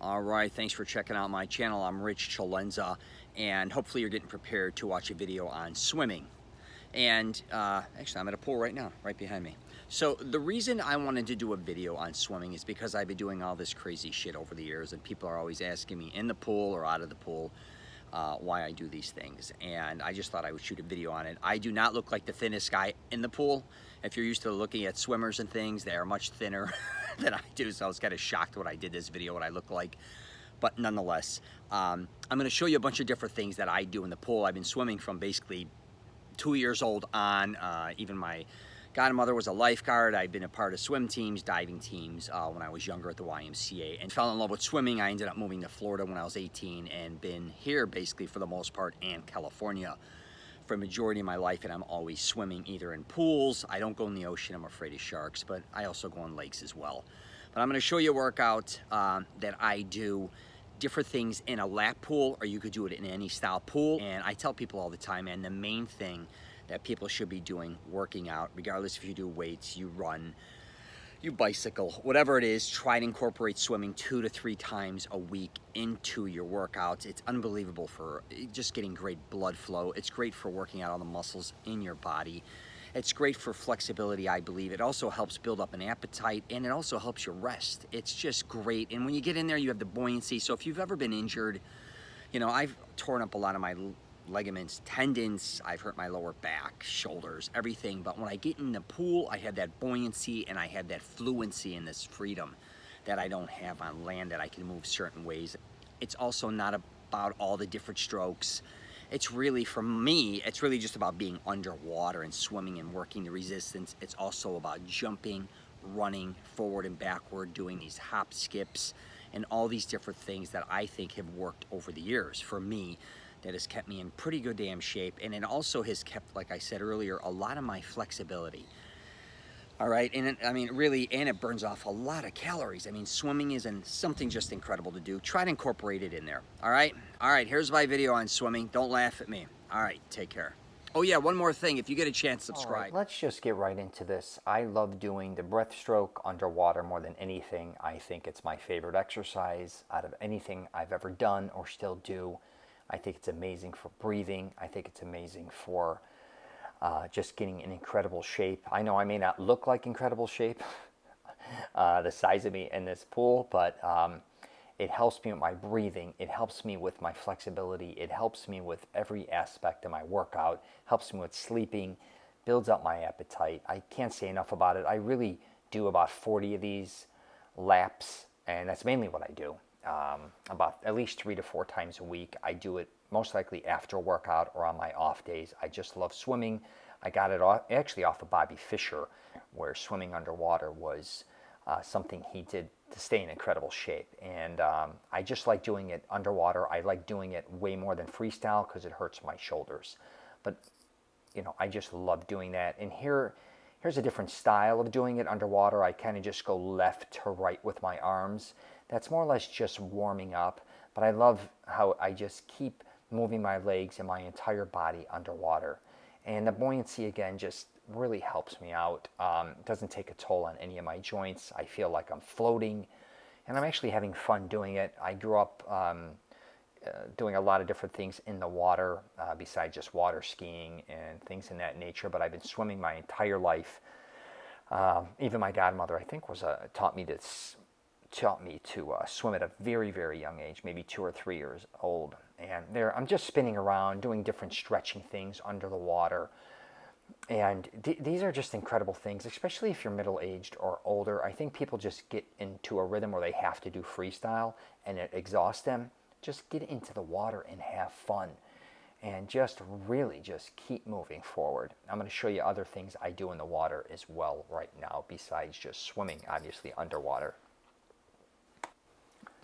All right, thanks for checking out my channel. I'm Rich Celenza, and hopefully you're getting prepared to watch a video on swimming. And actually, I'm at a pool right now, right behind me. So the reason I wanted to do a video on swimming is because I've been doing all this crazy shit over the years, and people are always asking me in the pool or out of the pool why I do these things. And I just thought I would shoot a video on it. I do not look like the thinnest guy in the pool. If you're used to looking at swimmers and things, they are much thinner than I do. So I was kind of shocked when I did this video, what I look like. But nonetheless, I'm going to show you a bunch of different things that I do in the pool. I've been swimming from basically 2 years old on. Even my godmother was a lifeguard. I've been a part of swim teams, diving teams when I was younger at the YMCA, and fell in love with swimming. I ended up moving to Florida when I was 18 and been here basically for the most part, and California for a majority of my life, and I'm always swimming either in pools. I don't go in the ocean, I'm afraid of sharks, but I also go in lakes as well. But I'm going to show you a workout that I do, different things in a lap pool, or you could do it in any style pool. And I tell people all the time, and the main thing that people should be doing, working out, regardless if you do weights, you run, you bicycle, whatever it is, try to incorporate swimming 2 to 3 times a week into your workouts. It's unbelievable for just getting great blood flow. It's great for working out all the muscles in your body. It's great for flexibility, I believe. It also helps build up an appetite, and it also helps you rest. It's just great. And when you get in there, you have the buoyancy. So if you've ever been injured, you know, I've torn up a lot of my ligaments, tendons, I've hurt my lower back, shoulders, everything. But when I get in the pool, I have that buoyancy and I have that fluency and this freedom that I don't have on land, that I can move certain ways. It's also not about all the different strokes. It's really, for me, it's really just about being underwater and swimming and working the resistance. It's also about jumping, running forward and backward, doing these hop skips, and all these different things that I think have worked over the years for me, that has kept me in pretty good damn shape. And it also has kept, like I said earlier, a lot of my flexibility. All right, and I mean, really, and it burns off a lot of calories. I mean, swimming is something just incredible to do. Try to incorporate it in there, all right? All right, here's my video on swimming. Don't laugh at me. All right, take care. Oh yeah, one more thing. If you get a chance, subscribe. All right, let's just get right into this. I love doing the breaststroke underwater more than anything. I think it's my favorite exercise out of anything I've ever done or still do. I think it's amazing for breathing. I think it's amazing for just getting in incredible shape. I know I may not look like incredible shape, the size of me in this pool, but it helps me with my breathing. It helps me with my flexibility. It helps me with every aspect of my workout. Helps me with sleeping, builds up my appetite. I can't say enough about it. I really do about 40 of these laps, and that's mainly what I do. About at least 3 to 4 times a week. I do it most likely after a workout or on my off days. I just love swimming. I got it actually off of Bobby Fischer, where swimming underwater was something he did to stay in incredible shape. And I just like doing it underwater. I like doing it way more than freestyle because it hurts my shoulders. But, you know, I just love doing that. And here's a different style of doing it underwater. I kind of just go left to right with my arms. That's more or less just warming up, but I love how I just keep moving my legs and my entire body underwater. And the buoyancy, again, just really helps me out. It doesn't take a toll on any of my joints. I feel like I'm floating, and I'm actually having fun doing it. I grew up doing a lot of different things in the water, besides just water skiing and things in that nature, but I've been swimming my entire life. Even my godmother, I think, taught me to swim at a very, very young age, maybe 2 or 3 years old. And there, I'm just spinning around, doing different stretching things under the water. And these are just incredible things, especially if you're middle-aged or older. I think people just get into a rhythm where they have to do freestyle and it exhausts them. Just get into the water and have fun. And just really just keep moving forward. I'm going to show you other things I do in the water as well right now, besides just swimming, obviously, underwater.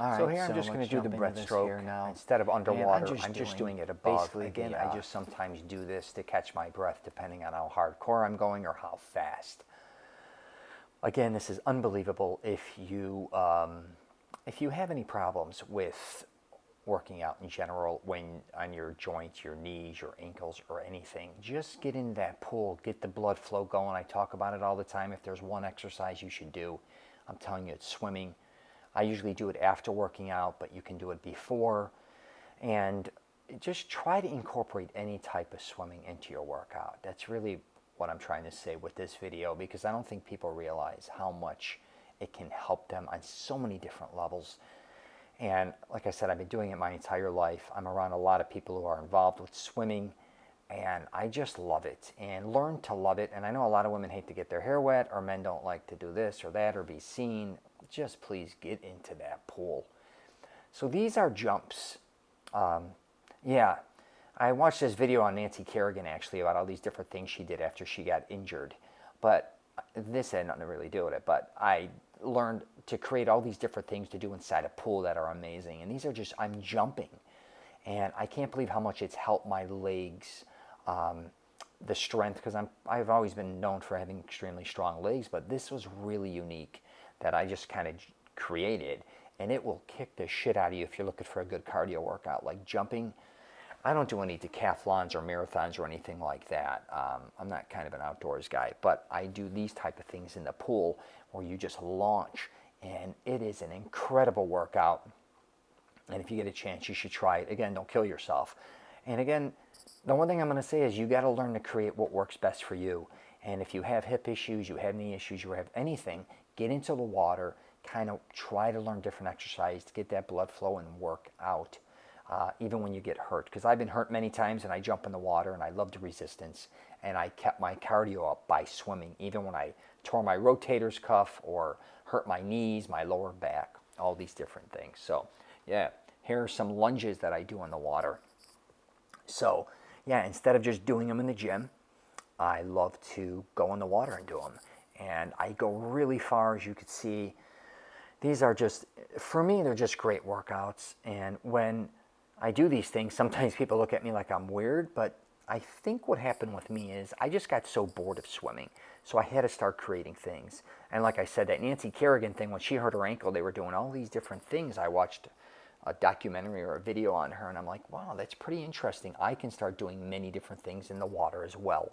All right, So here I'm just going to do the breaststroke now. Instead of underwater, I'm just doing it above. Basically, again, I just sometimes do this to catch my breath, depending on how hardcore I'm going or how fast. Again, this is unbelievable. If you have any problems with working out in general, when on your joints, your knees, your ankles, or anything, just get in that pool, get the blood flow going. I talk about it all the time. If there's one exercise you should do, I'm telling you, it's swimming. I usually do it after working out, but you can do it before. And just try to incorporate any type of swimming into your workout. That's really what I'm trying to say with this video, because I don't think people realize how much it can help them on so many different levels. And like I said, I've been doing it my entire life. I'm around a lot of people who are involved with swimming, and I just love it and learn to love it. And I know a lot of women hate to get their hair wet, or men don't like to do this or that or be seen. Just please get into that pool. So these are jumps. Yeah, I watched this video on Nancy Kerrigan actually about all these different things she did after she got injured. But this had nothing to really do with it. But I learned to create all these different things to do inside a pool that are amazing. And these are just, I'm jumping. And I can't believe how much it's helped my legs, the strength, because I've always been known for having extremely strong legs. But this was really unique that I just kind of created. And it will kick the shit out of you if you're looking for a good cardio workout. Like jumping, I don't do any decathlons or marathons or anything like that. I'm not kind of an outdoors guy, but I do these type of things in the pool where you just launch, and it is an incredible workout. And if you get a chance, you should try it. Again, don't kill yourself. And again, the one thing I'm going to say is you got to learn to create what works best for you. And if you have hip issues, you have knee issues, you have anything, get into the water, kind of try to learn different exercise to get that blood flow and work out, even when you get hurt. Because I've been hurt many times, and I jump in the water, and I love the resistance, and I kept my cardio up by swimming, even when I tore my rotator's cuff or hurt my knees, my lower back, all these different things. So yeah, here are some lunges that I do in the water. So yeah, instead of just doing them in the gym, I love to go in the water and do them. And I go really far, as you can see. These are just, for me, they're just great workouts. And when I do these things, sometimes people look at me like I'm weird, but I think what happened with me is I just got so bored of swimming. So I had to start creating things. And like I said, that Nancy Kerrigan thing, when she hurt her ankle, they were doing all these different things. I watched a documentary or a video on her, and I'm like, wow, that's pretty interesting. I can start doing many different things in the water as well.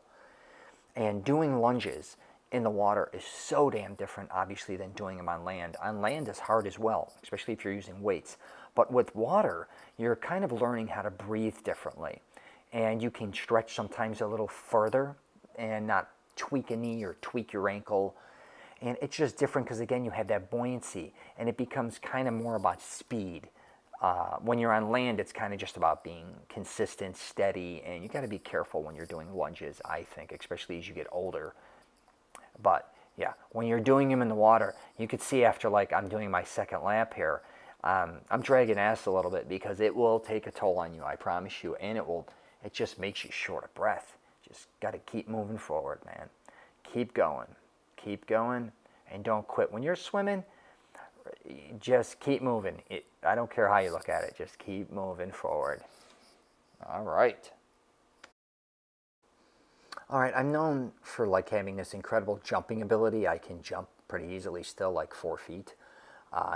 And doing lunges in the water is so damn different, obviously, than doing them on land. On land is hard as well, especially if you're using weights. But with water, you're kind of learning how to breathe differently. And you can stretch sometimes a little further and not tweak a knee or tweak your ankle. And it's just different because, again, you have that buoyancy, and it becomes kind of more about speed. When you're on land, it's kind of just about being consistent, steady, and you got to be careful when you're doing lunges, I think, especially as you get older. But yeah, when you're doing them in the water, you could see after, like, I'm doing my second lap here, I'm dragging ass a little bit because it will take a toll on you, I promise you, and it just makes you short of breath. Just got to keep moving forward, man. Keep going, and don't quit. When you're swimming, just keep moving. I don't care how you look at it, just keep moving forward. All right, I'm known for like having this incredible jumping ability. I can jump pretty easily still, like 4 feet.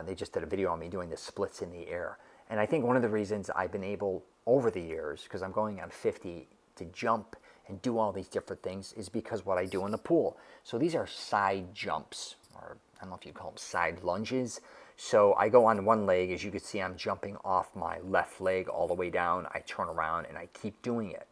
They just did a video on me doing the splits in the air. And I think one of the reasons I've been able, over the years, because I'm going on 50, to jump and do all these different things is because what I do in the pool. So these are side jumps, or I don't know if you call them side lunges. So I go on one leg, as you can see, I'm jumping off my left leg all the way down. I turn around and I keep doing it.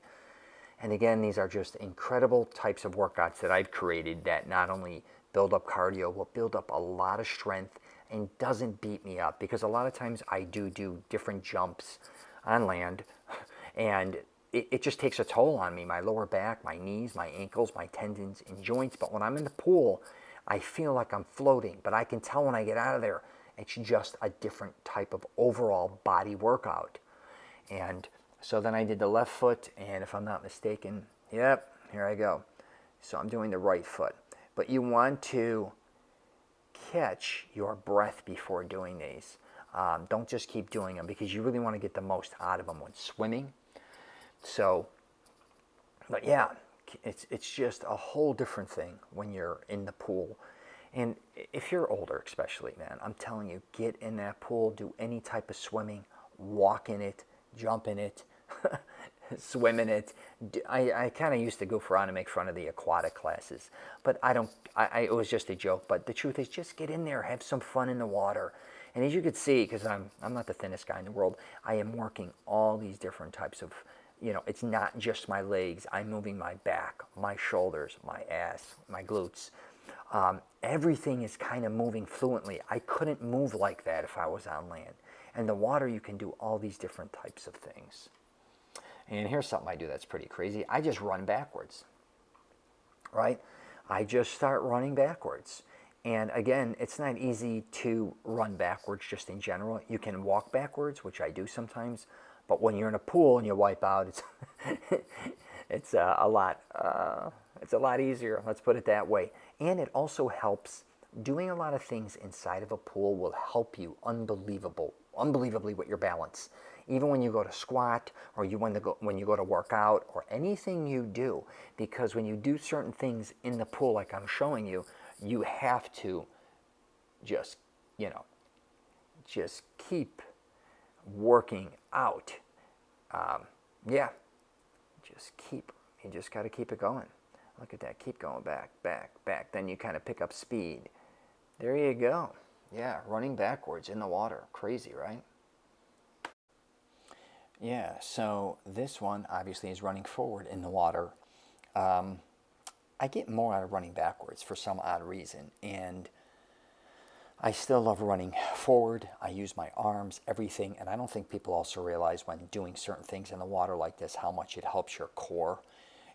And again, these are just incredible types of workouts that I've created that not only build up cardio, but build up a lot of strength and doesn't beat me up. Because a lot of times I do different jumps on land, and it just takes a toll on me, my lower back, my knees, my ankles, my tendons and joints. But when I'm in the pool, I feel like I'm floating, but I can tell when I get out of there, it's just a different type of overall body workout. And so then I did the left foot, and if I'm not mistaken, yep, here I go. So I'm doing the right foot. But you want to catch your breath before doing these. Don't just keep doing them, because you really want to get the most out of them when swimming. So, but yeah, it's just a whole different thing when you're in the pool. And if you're older especially, man, I'm telling you, get in that pool, do any type of swimming, walk in it, jump in it, swim in it. I kind of used to goof around and make fun of the aquatic classes, but it was just a joke. But the truth is, just get in there, have some fun in the water. And as you can see, because I'm not the thinnest guy in the world, I am working all these different types of, it's not just my legs. I'm moving my back, my shoulders, my ass, my glutes. Everything is kind of moving fluently. I couldn't move like that if I was on land. And the water, you can do all these different types of things. And here's something I do that's pretty crazy. I just run backwards, right? I just start running backwards. And again, it's not easy to run backwards just in general. You can walk backwards, which I do sometimes. But when you're in a pool and you wipe out, it's it's a lot easier. Let's put it that way. And it also helps. Doing a lot of things inside of a pool will help you unbelievably with your balance. Even when you go to squat, or when you go to work out, or anything you do, because when you do certain things in the pool, like I'm showing you, you have to just keep working out. Yeah, you just got to keep it going. Look at that, keep going back, back, back. Then you kind of pick up speed. There you go. Yeah, running backwards in the water. Crazy, right? Yeah, so this one obviously is running forward in the water. I get more out of running backwards for some odd reason, and I still love running forward. I use my arms, everything, and I don't think people also realize when doing certain things in the water like this how much it helps your core.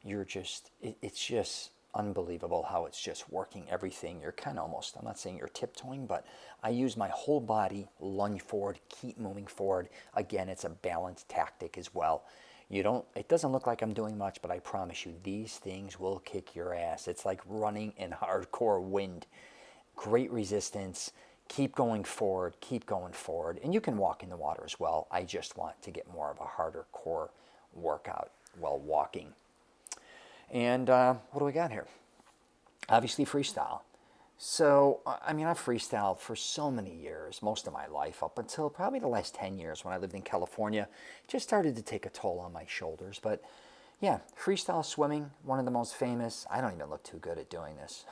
It's just unbelievable how it's just working everything. You're kind of almost, I'm not saying you're tiptoeing, but I use my whole body, lunge forward, keep moving forward. Again, it's a balanced tactic as well. It doesn't look like I'm doing much, but I promise you, these things will kick your ass. It's like running in hardcore wind. Great resistance. Keep going forward, and you can walk in the water as well. I just want to get more of a harder core workout while walking. And what do we got here? Obviously freestyle. So, I mean, I've freestyled for so many years, most of my life, up until probably the last 10 years when I lived in California. It just started to take a toll on my shoulders. But yeah, freestyle swimming, one of the most famous. I don't even look too good at doing this.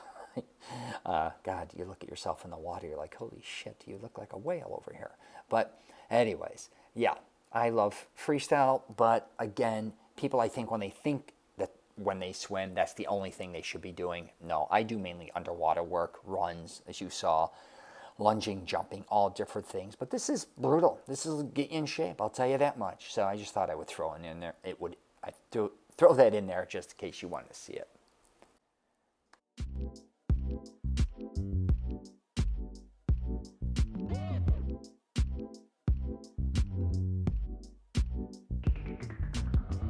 God, you look at yourself in the water, you're like, holy shit, you look like a whale over here. But anyways, yeah, I love freestyle. But again, people, I think when they swim, that's the only thing they should be doing. No, I do mainly underwater work, runs, as you saw, lunging, jumping, all different things. But this is brutal. This is get you in shape, I'll tell you that much. So I just thought I would throw it in there. Throw that in there just in case you wanted to see it.